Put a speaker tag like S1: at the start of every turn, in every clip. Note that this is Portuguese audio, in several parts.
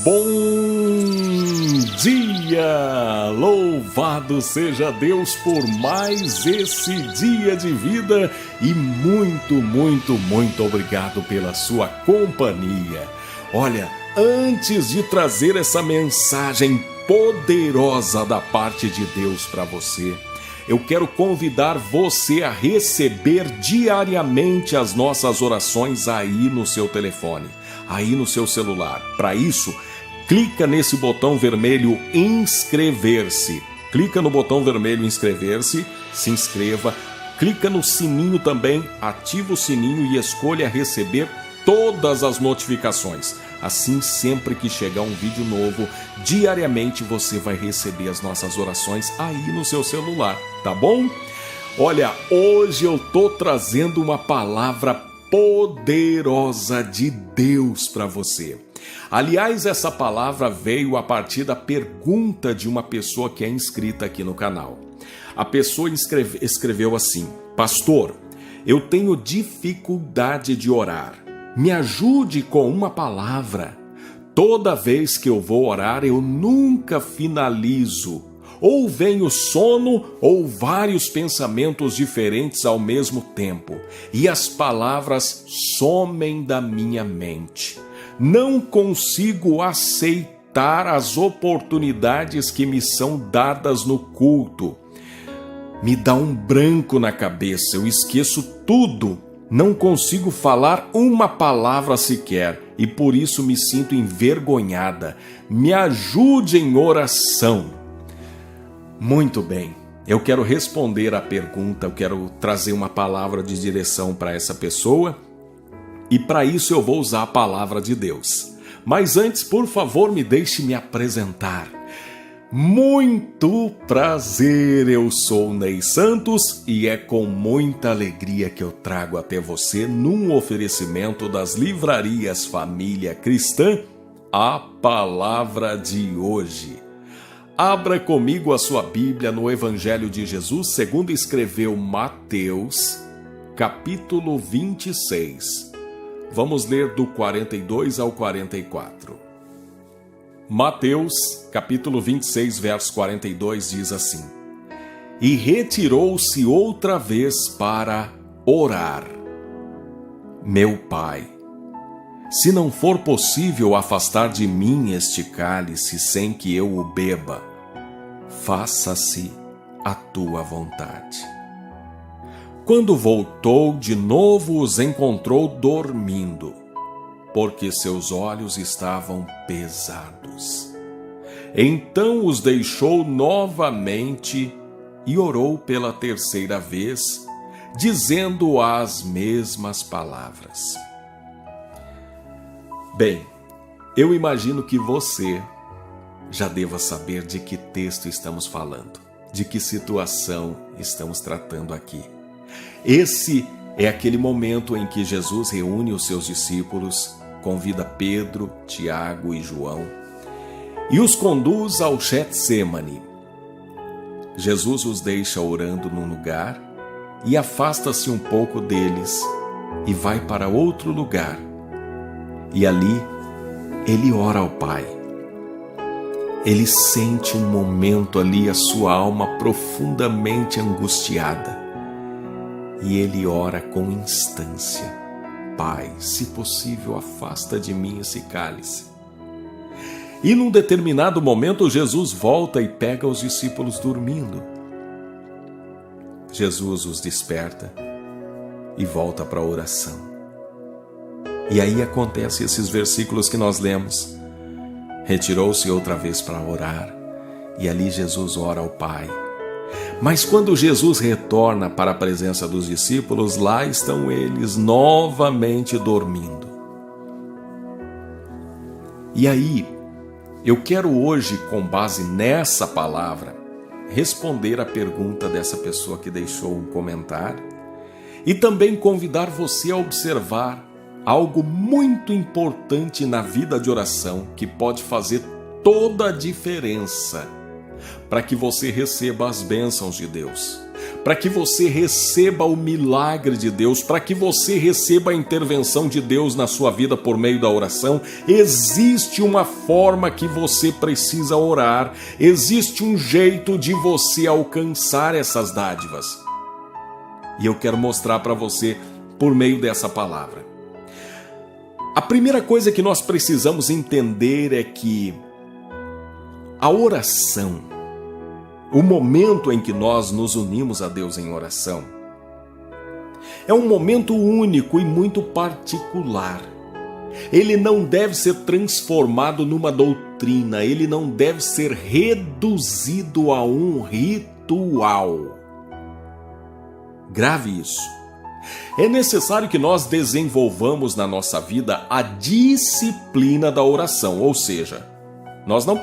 S1: Bom dia! Louvado seja Deus por mais esse dia de vida e muito obrigado pela sua companhia. Olha, antes de trazer essa mensagem poderosa da parte de Deus para você, eu quero convidar você a receber diariamente as nossas orações aí no seu telefone, aí no seu celular. Para isso, clica nesse botão vermelho inscrever-se. Clica no botão vermelho inscrever-se, se inscreva. Clica no sininho também, ativa o sininho e escolha receber todas as notificações. Assim, sempre que chegar um vídeo novo, diariamente você vai receber as nossas orações aí no seu celular, tá bom? Olha, hoje eu tô trazendo uma palavra poderosa de Deus para você. Aliás, essa palavra veio a partir da pergunta de uma pessoa que é inscrita aqui no canal. A pessoa escreveu assim: Pastor, eu tenho dificuldade de orar. Me ajude com uma palavra. Toda vez que eu vou orar, eu nunca finalizo. Ou vem o sono ou vários pensamentos diferentes ao mesmo tempo. E as palavras somem da minha mente. Não consigo aceitar as oportunidades que me são dadas no culto. Me dá um branco na cabeça, eu esqueço tudo. Não consigo falar uma palavra sequer e por isso me sinto envergonhada. Me ajude em oração. Muito bem, eu quero responder à pergunta, eu quero trazer uma palavra de direção para essa pessoa e para isso eu vou usar a palavra de Deus. Mas antes, por favor, me deixe me apresentar. Muito prazer, eu sou Ney Santos e é com muita alegria que eu trago até você, num oferecimento das livrarias Família Cristã, a palavra de hoje. Abra comigo a sua Bíblia no Evangelho de Jesus, segundo escreveu Mateus, capítulo 26. Vamos ler do 42 ao 44. Mateus, capítulo 26, verso 42, diz assim: E retirou-se outra vez para orar. Meu Pai, se não for possível afastar de mim este cálice sem que eu o beba, faça-se a tua vontade. Quando voltou, de novo os encontrou dormindo, porque seus olhos estavam pesados. Então os deixou novamente e orou pela terceira vez, dizendo as mesmas palavras. Bem, eu imagino que você já deva saber de que texto estamos falando, de que situação estamos tratando aqui. Esse é aquele momento em que Jesus reúne os seus discípulos, convida Pedro, Tiago e João e os conduz ao Getsemane. Jesus os deixa orando num lugar e afasta-se um pouco deles e vai para outro lugar. E ali ele ora ao Pai. Ele sente um momento ali a sua alma profundamente angustiada e ele ora com instância: Pai, se possível, afasta de mim esse cálice. E num determinado momento, Jesus volta e pega os discípulos dormindo. Jesus os desperta e volta para a oração. E aí acontecem esses versículos que nós lemos. Retirou-se outra vez para orar, e ali Jesus ora ao Pai. Mas quando Jesus retorna para a presença dos discípulos, lá estão eles novamente dormindo. E aí, eu quero hoje, com base nessa palavra, responder a pergunta dessa pessoa que deixou um comentário e também convidar você a observar algo muito importante na vida de oração que pode fazer toda a diferença para que você receba as bênçãos de Deus. para que você receba o milagre de Deus, para que você receba a intervenção de Deus na sua vida por meio da oração, existe uma forma que você precisa orar, existe um jeito de você alcançar essas dádivas. E eu quero mostrar para você por meio dessa palavra. A primeira coisa que nós precisamos entender é que a oração, o momento em que nós nos unimos a Deus em oração, é um momento único e muito particular. Ele não deve ser transformado numa doutrina, ele não deve ser reduzido a um ritual. Grave isso. É necessário que nós desenvolvamos na nossa vida a disciplina da oração, ou seja, nós não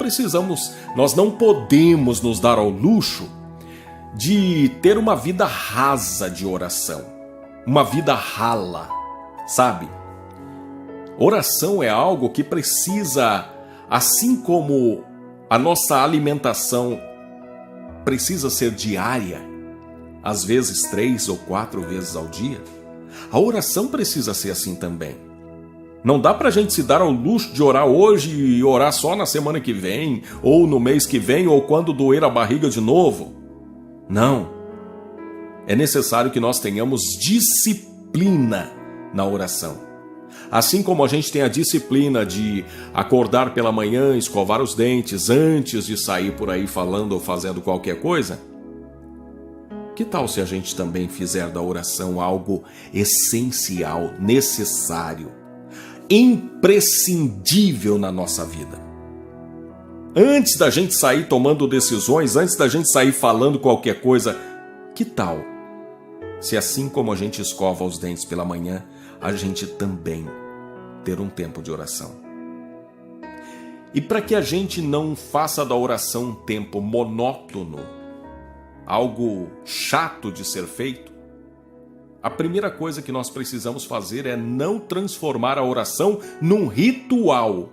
S1: podemos nos dar ao luxo de ter uma vida rasa de oração, uma vida rala, sabe? Oração é algo que precisa, assim como a nossa alimentação precisa ser diária, às vezes 3 ou 4 vezes ao dia, a oração precisa ser assim também. Não dá pra gente se dar ao luxo de orar hoje e orar só na semana que vem, ou no mês que vem, ou quando doer a barriga de novo. Não. É necessário que nós tenhamos disciplina na oração. Assim como a gente tem a disciplina de acordar pela manhã, escovar os dentes antes de sair por aí falando ou fazendo qualquer coisa, que tal se a gente também fizer da oração algo essencial, necessário, imprescindível na nossa vida? Antes da gente sair tomando decisões, antes da gente sair falando qualquer coisa, que tal se assim como a gente escova os dentes pela manhã, a gente também ter um tempo de oração? E para que a gente não faça da oração um tempo monótono, algo chato de ser feito, a primeira coisa que nós precisamos fazer é não transformar a oração num ritual.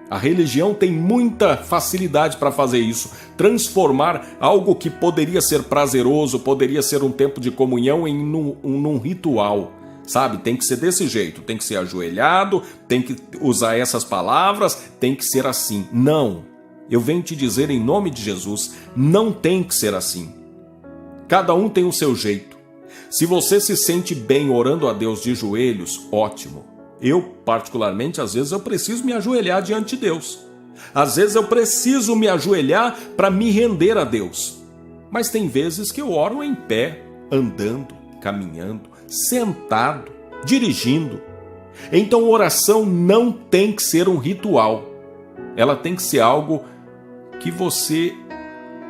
S1: A religião tem muita facilidade para fazer isso, transformar algo que poderia ser prazeroso, poderia ser um tempo de comunhão num ritual, sabe? Tem que ser desse jeito, tem que ser ajoelhado, tem que usar essas palavras, tem que ser assim. Não, eu venho te dizer em nome de Jesus, não tem que ser assim. Cada um tem o seu jeito. Se você se sente bem orando a Deus de joelhos, ótimo. Eu, particularmente, às vezes eu preciso me ajoelhar diante de Deus. Às vezes eu preciso me ajoelhar para me render a Deus. Mas tem vezes que eu oro em pé, andando, caminhando, sentado, dirigindo. Então oração não tem que ser um ritual. Ela tem que ser algo que você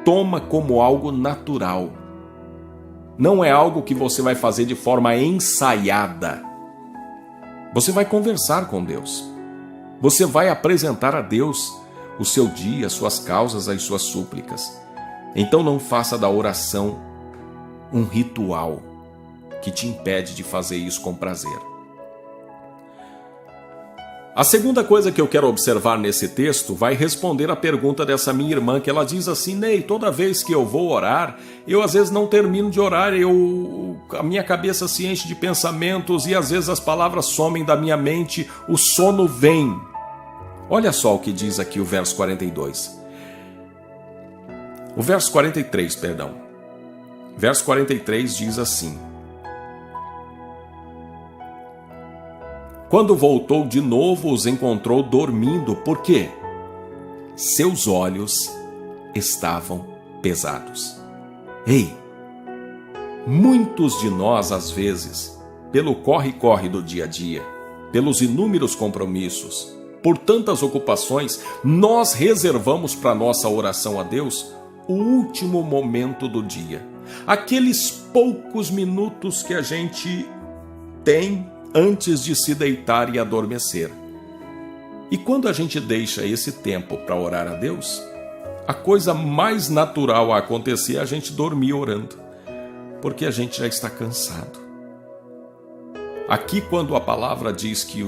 S1: toma como algo natural. Não é algo que você vai fazer de forma ensaiada. Você vai conversar com Deus. Você vai apresentar a Deus o seu dia, as suas causas, as suas súplicas. Então não faça da oração um ritual que te impede de fazer isso com prazer. A segunda coisa que eu quero observar nesse texto vai responder à pergunta dessa minha irmã, que ela diz assim: Ney, toda vez que eu vou orar, eu às vezes não termino de orar, a minha cabeça se enche de pensamentos e às vezes as palavras somem da minha mente, o sono vem. Olha só o que diz aqui o verso 42. O verso 43, perdão. Verso 43 diz assim: Quando voltou de novo, os encontrou dormindo, porque seus olhos estavam pesados. Ei, muitos de nós, às vezes, pelo corre-corre do dia a dia, pelos inúmeros compromissos, por tantas ocupações, nós reservamos para nossa oração a Deus o último momento do dia. Aqueles poucos minutos que a gente tem antes de se deitar e adormecer. E quando a gente deixa esse tempo para orar a Deus, a coisa mais natural a acontecer é a gente dormir orando, porque a gente já está cansado. Aqui, quando a palavra diz que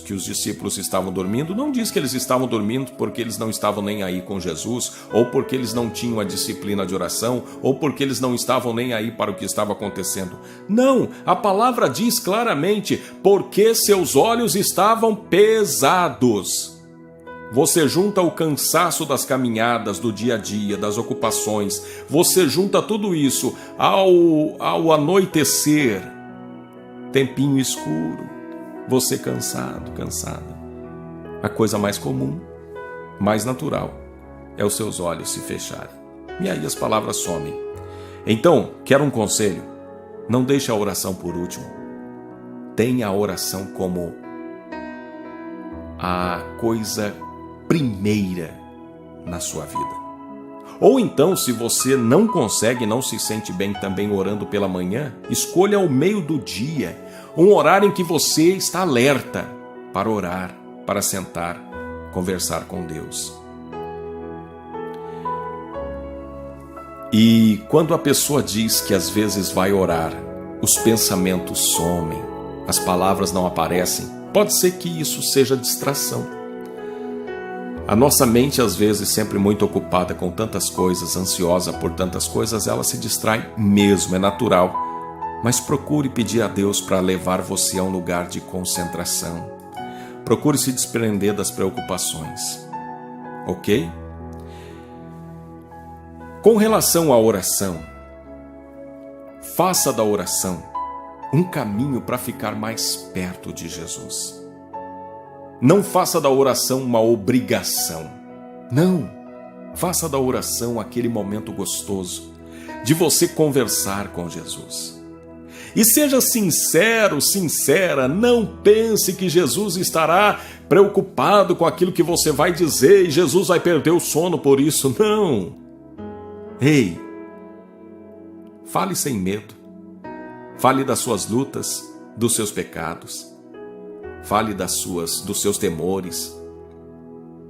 S1: que os discípulos estavam dormindo, não diz que eles estavam dormindo porque eles não estavam nem aí com Jesus, ou porque eles não tinham a disciplina de oração, ou porque eles não estavam nem aí para o que estava acontecendo. Não, a palavra diz claramente, porque seus olhos estavam pesados. Você junta o cansaço das caminhadas, do dia a dia, das ocupações, você junta tudo isso ao anoitecer, tempinho escuro, você cansado, cansada. A coisa mais comum, mais natural, é os seus olhos se fecharem. E aí as palavras somem. Então, quero um conselho? Não deixe a oração por último. Tenha a oração como a coisa primeira na sua vida. Ou então, se você não consegue, não se sente bem também orando pela manhã, escolha o meio do dia, um horário em que você está alerta para orar, para sentar, conversar com Deus. E quando a pessoa diz que às vezes vai orar, os pensamentos somem, as palavras não aparecem, pode ser que isso seja distração. A nossa mente, às vezes, sempre muito ocupada com tantas coisas, ansiosa por tantas coisas, ela se distrai mesmo, é natural. Mas procure pedir a Deus para levar você a um lugar de concentração. Procure se desprender das preocupações. Ok? Com relação à oração, faça da oração um caminho para ficar mais perto de Jesus. Não faça da oração uma obrigação. Não. Faça da oração aquele momento gostoso de você conversar com Jesus. E seja sincero, sincera, não pense que Jesus estará preocupado com aquilo que você vai dizer e Jesus vai perder o sono por isso. Não. Ei, fale sem medo. Fale das suas lutas, dos seus pecados. Fale dos seus temores,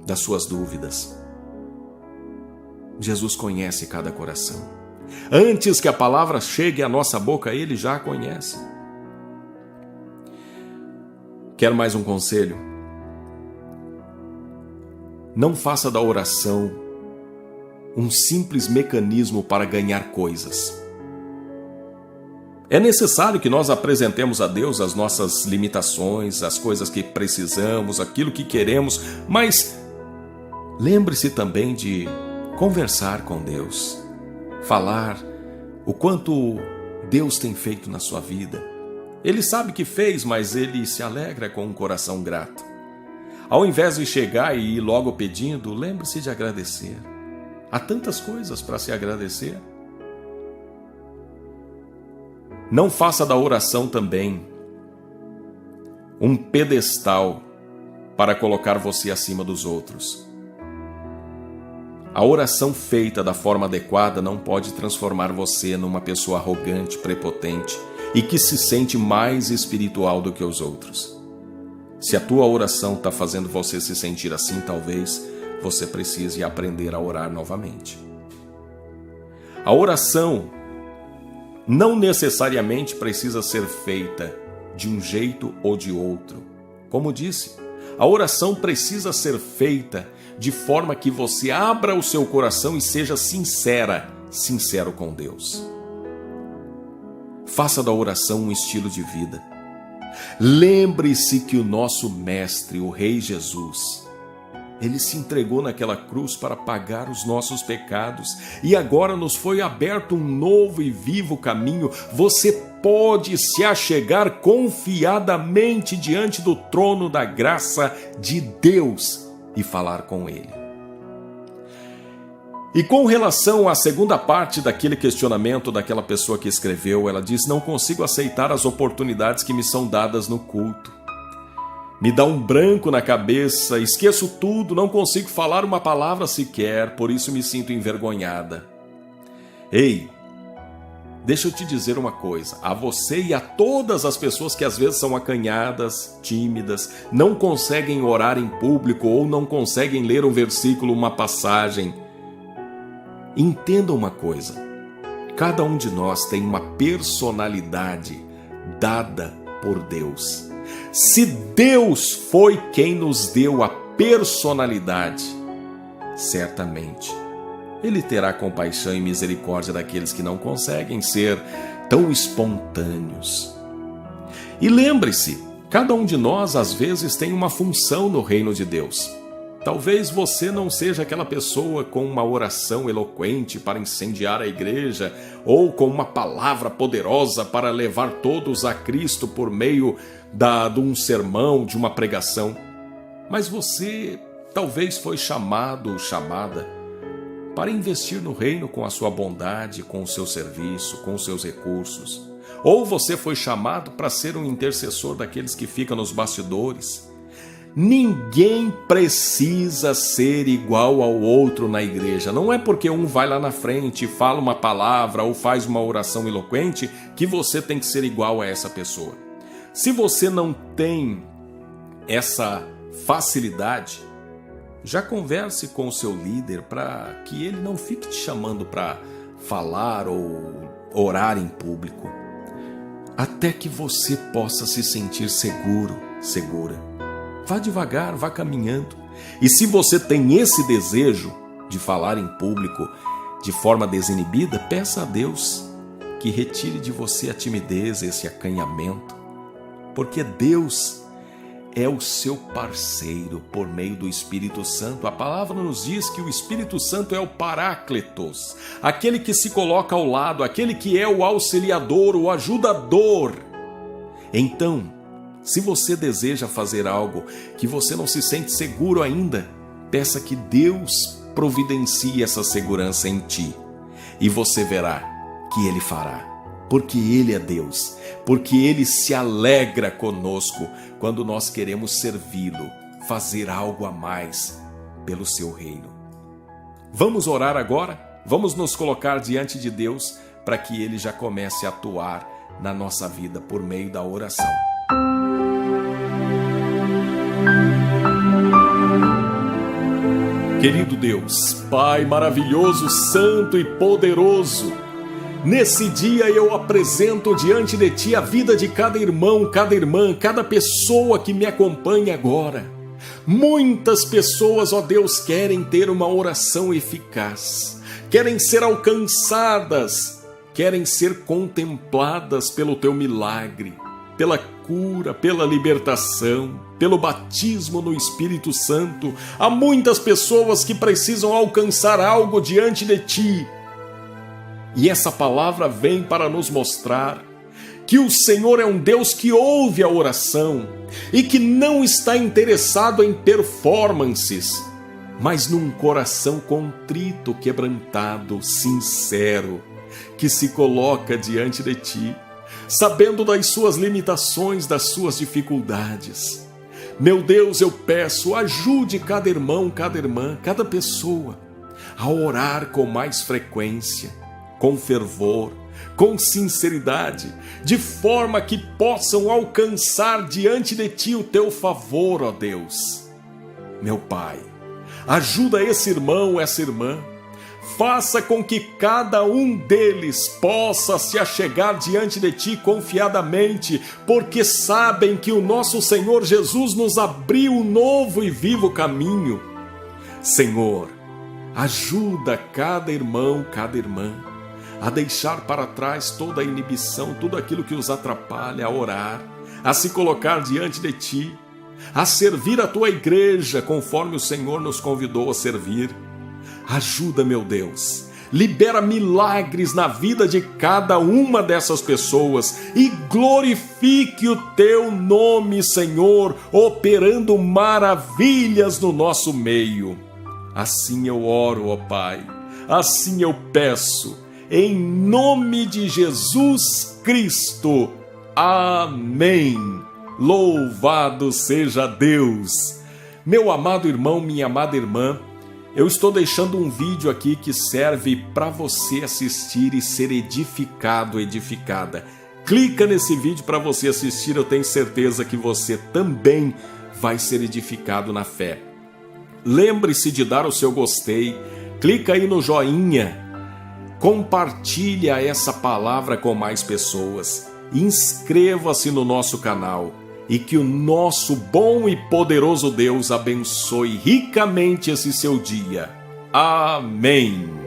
S1: das suas dúvidas. Jesus conhece cada coração. Antes que a palavra chegue à nossa boca, Ele já a conhece. Quer mais um conselho? Não faça da oração um simples mecanismo para ganhar coisas. É necessário que nós apresentemos a Deus as nossas limitações, as coisas que precisamos, aquilo que queremos, mas lembre-se também de conversar com Deus, falar o quanto Deus tem feito na sua vida. Ele sabe que fez, mas Ele se alegra com um coração grato. Ao invés de chegar e ir logo pedindo, lembre-se de agradecer. Há tantas coisas para se agradecer. Não faça da oração também um pedestal para colocar você acima dos outros. A oração feita da forma adequada não pode transformar você numa pessoa arrogante, prepotente e que se sente mais espiritual do que os outros. Se a tua oração está fazendo você se sentir assim, talvez você precise aprender a orar novamente. A oração não necessariamente precisa ser feita de um jeito ou de outro. Como disse, a oração precisa ser feita de forma que você abra o seu coração e seja sincero com Deus. Faça da oração um estilo de vida. Lembre-se que o nosso Mestre, o Rei Jesus, Ele se entregou naquela cruz para pagar os nossos pecados e agora nos foi aberto um novo e vivo caminho. Você pode se achegar confiadamente diante do trono da graça de Deus e falar com Ele. E com relação à segunda parte daquele questionamento daquela pessoa que escreveu, ela diz: não consigo aceitar as oportunidades que me são dadas no culto. Me dá um branco na cabeça, esqueço tudo, não consigo falar uma palavra sequer, por isso me sinto envergonhada. Ei, deixa eu te dizer uma coisa, a você e a todas as pessoas que às vezes são acanhadas, tímidas, não conseguem orar em público ou não conseguem ler um versículo, uma passagem. Entenda uma coisa, cada um de nós tem uma personalidade dada por Deus. Se Deus foi quem nos deu a personalidade, certamente Ele terá compaixão e misericórdia daqueles que não conseguem ser tão espontâneos. E lembre-se, cada um de nós às vezes tem uma função no reino de Deus. Talvez você não seja aquela pessoa com uma oração eloquente para incendiar a igreja ou com uma palavra poderosa para levar todos a Cristo por meio de um sermão, de uma pregação. Mas você talvez foi chamado ou chamada para investir no reino com a sua bondade, com o seu serviço, com os seus recursos. Ou você foi chamado para ser um intercessor daqueles que ficam nos bastidores. Ninguém precisa ser igual ao outro na igreja. Não é porque um vai lá na frente, fala uma palavra ou faz uma oração eloquente que você tem que ser igual a essa pessoa. Se você não tem essa facilidade, já converse com o seu líder para que ele não fique te chamando para falar ou orar em público, até que você possa se sentir seguro, segura. Vá devagar, vá caminhando. E se você tem esse desejo de falar em público de forma desinibida, peça a Deus que retire de você a timidez, esse acanhamento, porque Deus é o seu parceiro por meio do Espírito Santo. A palavra nos diz que o Espírito Santo é o Paráclitos, aquele que se coloca ao lado, aquele que é o auxiliador, o ajudador. Então, se você deseja fazer algo que você não se sente seguro ainda, peça que Deus providencie essa segurança em ti. E você verá que Ele fará. Porque Ele é Deus, porque Ele se alegra conosco quando nós queremos servi-lo, fazer algo a mais pelo seu reino. Vamos orar agora? Vamos nos colocar diante de Deus para que Ele já comece a atuar na nossa vida por meio da oração. Querido Deus, Pai maravilhoso, santo e poderoso, nesse dia eu apresento diante de Ti a vida de cada irmão, cada irmã, cada pessoa que me acompanha agora. Muitas pessoas, ó Deus, querem ter uma oração eficaz, querem ser alcançadas, querem ser contempladas pelo Teu milagre, pela cura, pela libertação, pelo batismo no Espírito Santo. Há muitas pessoas que precisam alcançar algo diante de Ti. E essa palavra vem para nos mostrar que o Senhor é um Deus que ouve a oração e que não está interessado em performances, mas num coração contrito, quebrantado, sincero, que se coloca diante de Ti, sabendo das suas limitações, das suas dificuldades. Meu Deus, eu peço, ajude cada irmão, cada irmã, cada pessoa a orar com mais frequência, com fervor, com sinceridade, de forma que possam alcançar diante de Ti o Teu favor, ó Deus. Meu Pai, ajuda esse irmão, essa irmã, faça com que cada um deles possa se achegar diante de Ti confiadamente, porque sabem que o nosso Senhor Jesus nos abriu um novo e vivo caminho. Senhor, ajuda cada irmão, cada irmã, a deixar para trás toda a inibição, tudo aquilo que os atrapalha a orar, a se colocar diante de Ti, a servir a Tua igreja conforme o Senhor nos convidou a servir. Ajuda, meu Deus, libera milagres na vida de cada uma dessas pessoas e glorifique o Teu nome, Senhor, operando maravilhas no nosso meio. Assim eu oro, ó Pai, assim eu peço, em nome de Jesus Cristo. Amém. Louvado seja Deus. Meu amado irmão, minha amada irmã, eu estou deixando um vídeo aqui que serve para você assistir e ser edificado, edificada. Clica nesse vídeo para você assistir, eu tenho certeza que você também vai ser edificado na fé. Lembre-se de dar o seu gostei, clica aí no joinha, compartilha essa palavra com mais pessoas inscreva-se no nosso canal e que o nosso bom e poderoso Deus abençoe ricamente esse seu dia. Amém.